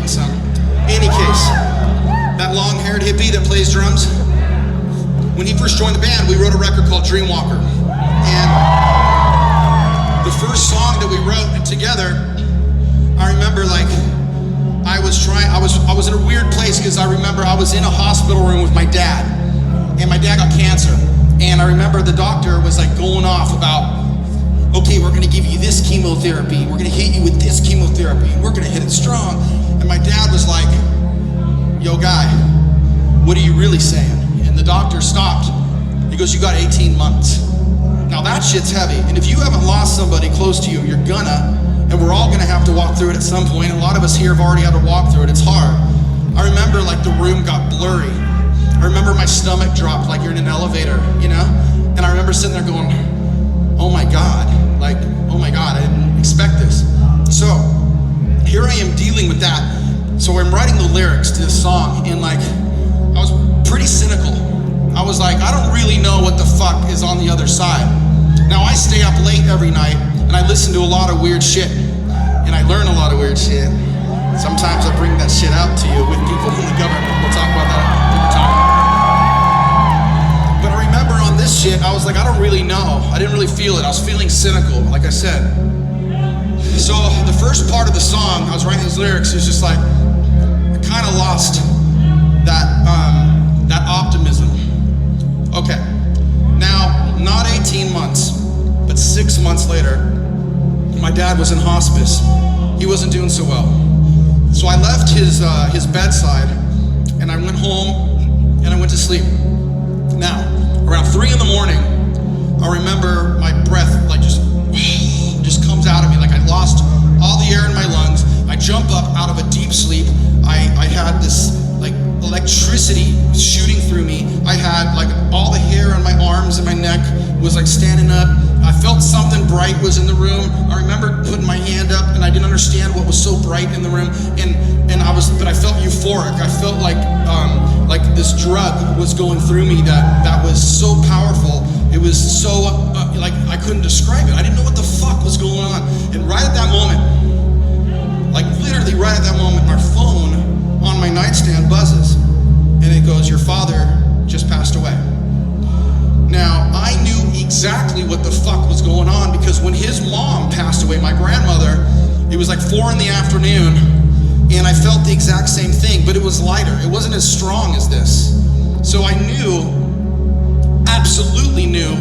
some. Any case, that long-haired hippie that plays drums, when he first joined the band, we wrote a record called Dreamwalker. And the first song that we wrote together, I remember like, I was in a weird place because I remember I was in a hospital room with my dad, and my dad got cancer. And I remember the doctor was like going off about, okay, we're gonna give you this chemotherapy, we're gonna hit you with this chemotherapy, we're gonna hit it strong. And my dad was like, yo guy, what are you really saying? And the doctor stopped. He goes, you got 18 months. Now that shit's heavy. And if you haven't lost somebody close to you, you're gonna, and we're all gonna have to walk through it at some point. A lot of us here have already had to walk through it, it's hard. I remember like the room got blurry. I remember my stomach dropped like you're in an elevator, you know? And I remember sitting there going, oh my God, I didn't expect this. So here I am dealing with that. So I'm writing the lyrics to this song, and like, I was pretty cynical. I was like, I don't really know what the fuck is on the other side. Now I stay up late every night, and I listen to a lot of weird shit, and I learn a lot of weird shit. Sometimes I bring that shit out to you with people from the government. We'll talk about that another time. But I remember on this shit, I was like, I don't really know. I didn't really feel it. I was feeling cynical, like I said. So the first part of the song, I was writing these lyrics, it was just like, I kind of lost that optimism. Okay, now, not 18 months, but 6 months later, my dad was in hospice. He wasn't doing so well. So I left his bedside, and I went home, and I went to sleep. Now, around 3 in the morning, I remember my breath like just comes out of me, like I lost all the air in my lungs. I jump up out of a deep sleep. I had this like electricity shooting through me. I had like all the hair on my arms and my neck was like standing up. I felt something bright was in the room. I remember putting my hand up, and I didn't understand what was so bright in the room. But I felt euphoric. I felt like this drug was going through me that was so powerful. It was so like I couldn't describe it. I didn't know what the fuck was going on. And right at that moment, like literally right at that moment, our phone on my nightstand buzzes, and it goes, your father just passed away. Now, I knew exactly what the fuck was going on, because when his mom passed away, my grandmother, it was like 4 in the afternoon, and I felt the exact same thing, but it was lighter. It wasn't as strong as this. So I knew, absolutely knew,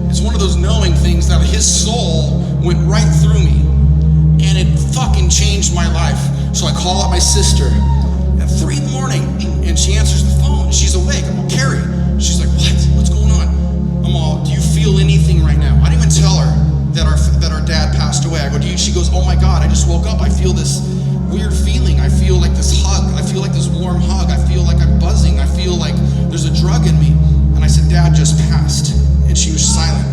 it's one of those knowing things that his soul went right through me, and it fucking changed my life. So I call up my sister at 3 in the morning, and she answers the phone. She's awake. I'm all, Carrie. She's like, what? What's going on? I'm all, do you feel anything right now? I didn't even tell her that our dad passed away. I go, do you? She goes, oh my God, I just woke up. I feel this weird feeling. I feel like this hug. I feel like this warm hug. I feel like I'm buzzing. I feel like there's a drug in me. And I said, Dad just passed. And she was silent.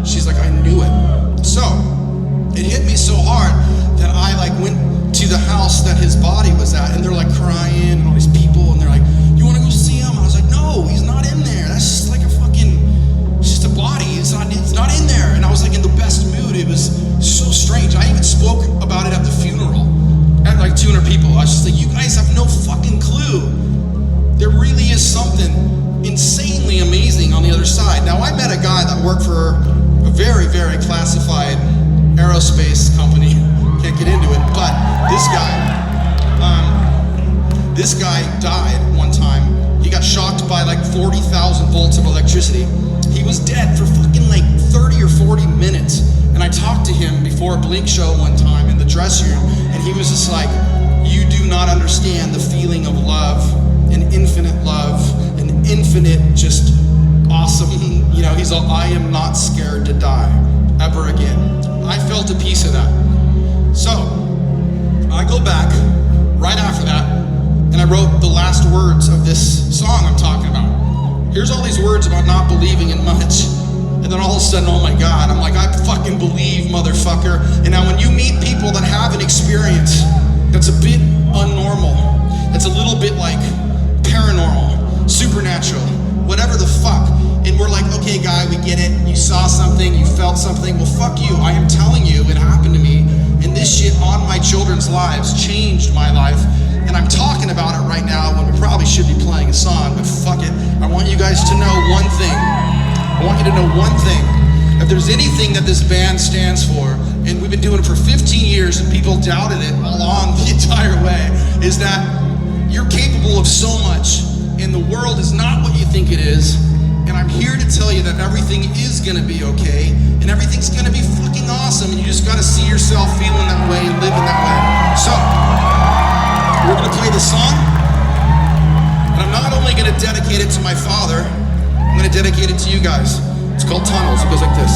She's like, I knew it. So it hit me so hard that I like went to the house that his body was at, and they're like crying, and all these people, and they're like, you want to go see him? I was like, no, he's not in there. That's just like it's just a body. It's not in there. And I was like in the best mood. It was so strange. I even spoke about it at the funeral at like 200 people. I was just like, you guys have no fucking clue. There really is something insanely amazing on the other side. Now, I met a guy that worked for a very, very classified aerospace company. Can't get into it, but this guy died one time. He got shocked by like 40,000 volts of electricity. He was dead for fucking like 30 or 40 minutes. And I talked to him before a Blink show one time in the dressing room, and he was just like, you do not understand the feeling of love, an infinite love, an infinite just awesome, you know, he's all, I am not scared to die ever again. I felt a piece of that. So, I go back right after that, and I wrote the last words of this song I'm talking about. Here's all these words about not believing in much, and then all of a sudden, oh my God, I'm like, I fucking believe, motherfucker. And now when you meet people that have an experience that's a bit unnormal, that's a little bit like paranormal, supernatural, whatever the fuck, and we're like, okay guy, we get it, you saw something, you felt something, well fuck you, I am telling you, it happened to me, and this shit on my children's lives changed my life, I'm talking about it right now when we probably should be playing a song, but fuck it. I want you guys to know one thing. I want you to know one thing. If there's anything that this band stands for, and we've been doing it for 15 years and people doubted it along the entire way, is that you're capable of so much, and the world is not what you think it is. And I'm here to tell you that everything is gonna be okay, and everything's gonna be fucking awesome, and you just gotta see yourself feeling that way and living that way. So, we're gonna play this song, and I'm not only gonna dedicate it to my father, I'm gonna dedicate it to you guys. It's called Tunnels. It goes like this.